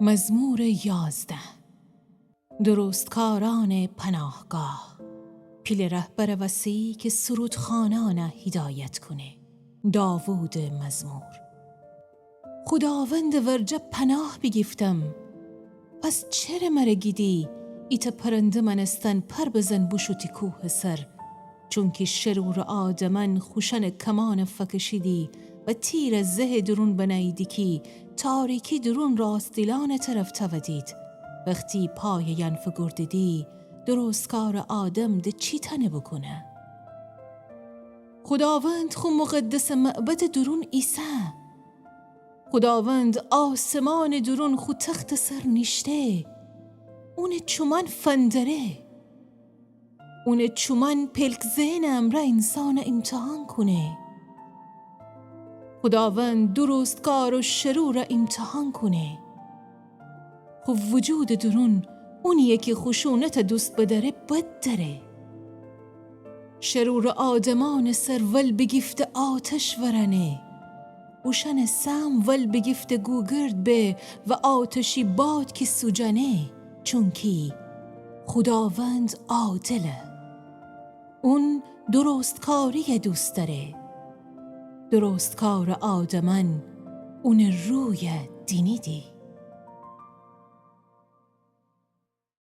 مزمور 11. درستکاران پناهگاه. پیل رهبر وسیع که سرودخوانان هدایت کنه. داوود مزمور. خداوند ورجه پناه بگیفتم، پس چرا مرا گیدی؟ ایت پرنده منستن پر بزن بشوتی کوه سر. چون که شرور آدمن خوشن کمان فکشیدی و تیر زه درون بنایدی که تاریکی درون راستیلان طرف تودید. وقتی پای ینف گردیدی درستکار آدم ده چی تنه بکنه؟ خداوند خو مقدس معبد درون ایسه. خداوند آسمان درون خو تخت سر نشته. اون چومن فندره. اون چومن پلک ذهن امره انسان امتحان کنه. خداوند درستکار و شرور امتحان کنه. خو وجود درون اونیه که خشونت دوست بداره بد داره. شرور آدمان سر ول بگیفت آتش ورنه. اوشن سم ول بگیفت گوگرد به و آتشی باد که سوجنه. چونکی خداوند عادله. اون درستکاری دوست داره. درستکار آدمن اون روی دینیدی.